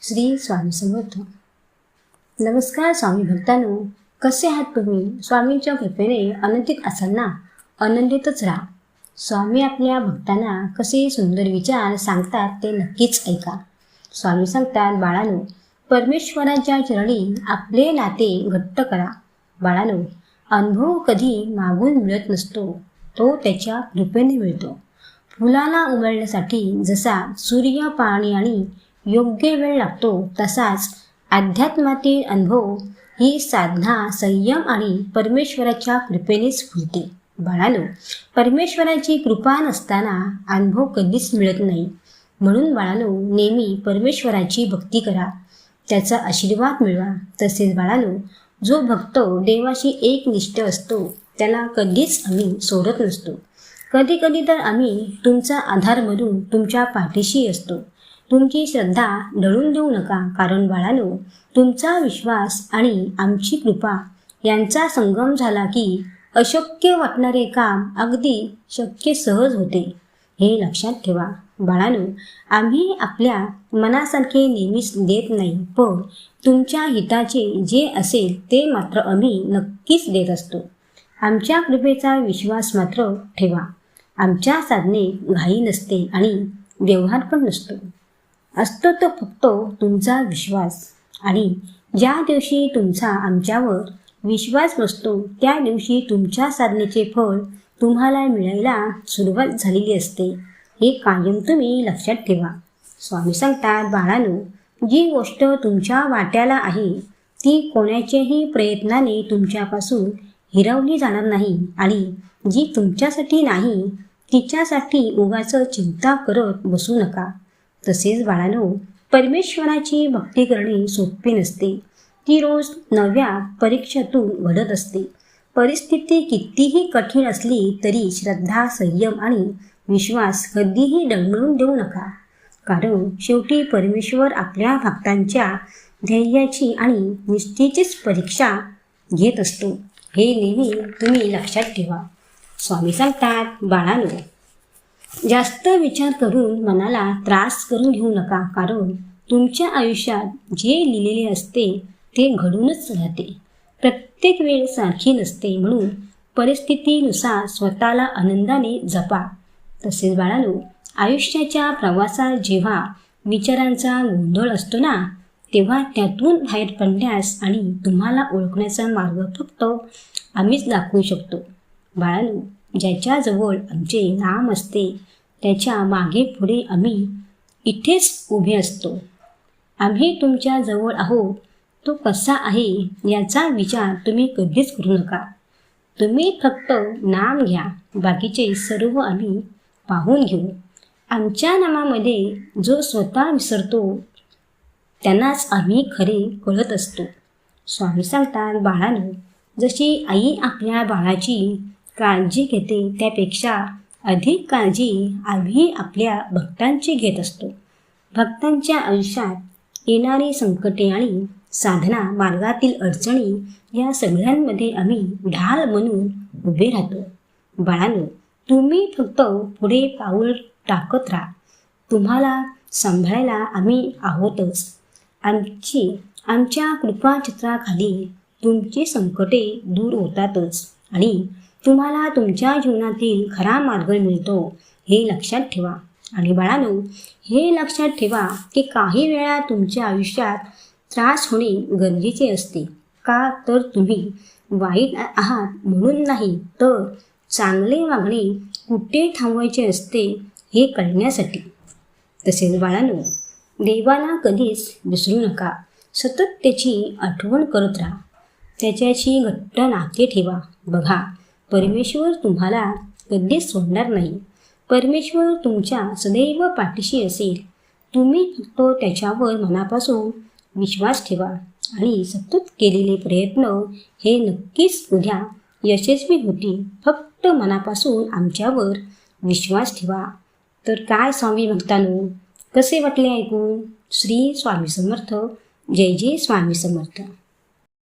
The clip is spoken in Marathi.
श्री स्वामी समर्थ. नमस्कार स्वामी भक्तांनो, कसे आहात तुम्ही? स्वामींच्या कृपेने आनंदित असाल ना? आनंदितच राहा. स्वामी आपल्या भक्तांना कसे सुंदर विचार सांगतात ते नक्कीच ऐका. स्वामी सांगतात, बाळांनो, परमेश्वराच्या चरणी आपले नाते घट्ट करा. बाळांनो, अनुभव कधी मागून मिळत नसतो, तो त्याच्या कृपेने मिळतो. फुलाला उमलण्यासाठी जसा सूर्य, पाणी आणि योग्य वेळ लागतो, तसाच अध्यात्मातील अनुभव ही साधना संयम आणि परमेश्वराच्या कृपेनेच फुलते. बाळांनो, परमेश्वराची कृपा नसताना अनुभव कधीच मिळत नाही. म्हणून बाळांनो, नेहमी परमेश्वराची भक्ती करा, त्याचा आशीर्वाद मिळवा. तसेच बाळांनो, जो भक्त देवाशी एकनिष्ठ असतो त्याला कधीच आम्ही सोडत नसतो. कधी कधी तर आम्ही तुमचा आधार म्हणून तुमच्या पाठीशी असतो. तुमची श्रद्धा ढळून देऊ नका, कारण बाळांनो, तुमचा विश्वास आणि आमची कृपा यांचा संगम झाला की अशक्य वाटणारे काम अगदी शक्य सहज होते. हे लक्षात ठेवा. बाळांनो, आम्ही आपल्या मनासारखे नेहमीच देत नाही, पण तुमच्या हिताचे जे असेल ते मात्र आम्ही नक्कीच देत असतो. आमच्या कृपेचा विश्वास मात्र ठेवा. आमच्या साधने घाई नसते आणि व्यवहार पण नसतो. असतो तो फक्त तुमचा विश्वास. आणि ज्या दिवशी तुमचा आमच्यावर विश्वास बसतो त्या दिवशी तुमच्या साधनेचे फळ तुम्हाला मिळायला सुरुवात झालेली असते. हे कायम तुम्ही लक्षात ठेवा. स्वामी सांगतात, बाळांनो, जी गोष्ट तुमच्या वाट्याला आहे ती कोणाच्याही प्रयत्नाने तुमच्यापासून हिरावली जाणार नाही, आणि जी तुमच्यासाठी नाही तिच्यासाठी उगाच चिंता करत बसू नका. तसेच बाळांनो, परमेश्वराची भक्ती करणे सोपे नसते. ती रोज नव्या परीक्षेतून घडत असते. परिस्थिती कितीही कठीण असली तरी श्रद्धा, संयम आणि विश्वास कधीही डगमगून देऊ नका, कारण शेवटी परमेश्वर आपल्या भक्तांच्या धैर्याची आणि निष्ठेचीच परीक्षा घेत असतो. हे नेहमी तुम्ही लक्षात ठेवा. स्वामी सांगतात, बाळांनो, जास्त विचार करून मनाला त्रास करून घेऊ नका, कारण तुमच्या आयुष्यात जे लिहिलेले असते ते घडूनच राहते. प्रत्येक वेळ सारखी नसते, म्हणून परिस्थितीनुसार स्वतःला आनंदाने जपा. तसेच बाळांनो, आयुष्याच्या प्रवासात जेव्हा विचारांचा गोंधळ असतो ना, तेव्हा त्यातून बाहेर पडण्यास आणि तुम्हाला ओळखण्याचा मार्ग फक्त आम्हीच दाखवू शकतो. बाळांनो, ज्याच्याजवळ आमचे नाम असते त्याच्या मागे पुढे आम्ही इथेच उभे असतो. आम्ही तुमच्या जवळ आहोत. तो कसा आहे याचा विचार तुम्ही कधीच करू नका. तुम्ही फक्त नाम घ्या, बाकीचे सर्व आम्ही पाहून घेऊ. आमच्या नामामध्ये जो स्वतः विसरतो त्यांनाच आम्ही खरे कळत असतो. स्वामी सांगतात, बाळांनो, जशी आई आपल्या बाळाची काळजी घेते त्यापेक्षा अधिक काळजी आम्ही आपल्या भक्तांची घेत असतो. भक्तांच्या आयुष्यात येणारी संकटे आणि साधना मार्गातील अडचणी या सगळ्यांमध्ये आम्ही ढाल म्हणून उभे राहतो. बाळांनो, तुम्ही फक्त पुढे पाऊल टाकत राहा. तुम्हाला सांभाळायला आम्ही आहोतच. आमच्या कृपाचित्राखाली तुमची संकटे दूर होतातच आणि तुम्हाला तुमच्या जीवनातील खरा मार्ग मिळतो. हे लक्षात ठेवा. आणि बाळांनो, हे लक्षात ठेवा की काही वेळा तुमच्या आयुष्यात त्रास होणे गरजेचे असते. का तर तुम्ही वाईट आहात म्हणून नाही, तर चांगले वागणे कुठे थांबवायचे असते हे कळण्यासाठी. तसेच बाळांनो, देवाला कधीच विसरू नका. सतत त्याची आठवण करत राहा. त्याच्याशी घट्ट नाते ठेवा. बघा, परमेश्वर तुम्हाला कधीच सोडणार नाही. परमेश्वर तुमच्या सदैव पाठीशी असेल. तुम्ही फक्त त्याच्यावर मनापासून विश्वास ठेवा आणि सतत केलेले प्रयत्न हे नक्कीच उद्या यशस्वी होतील. फक्त मनापासून आमच्यावर विश्वास ठेवा. तर काय स्वामी भक्तांनो, कसे वाटले ऐकून? श्री स्वामी समर्थ. जय जय स्वामी समर्थ.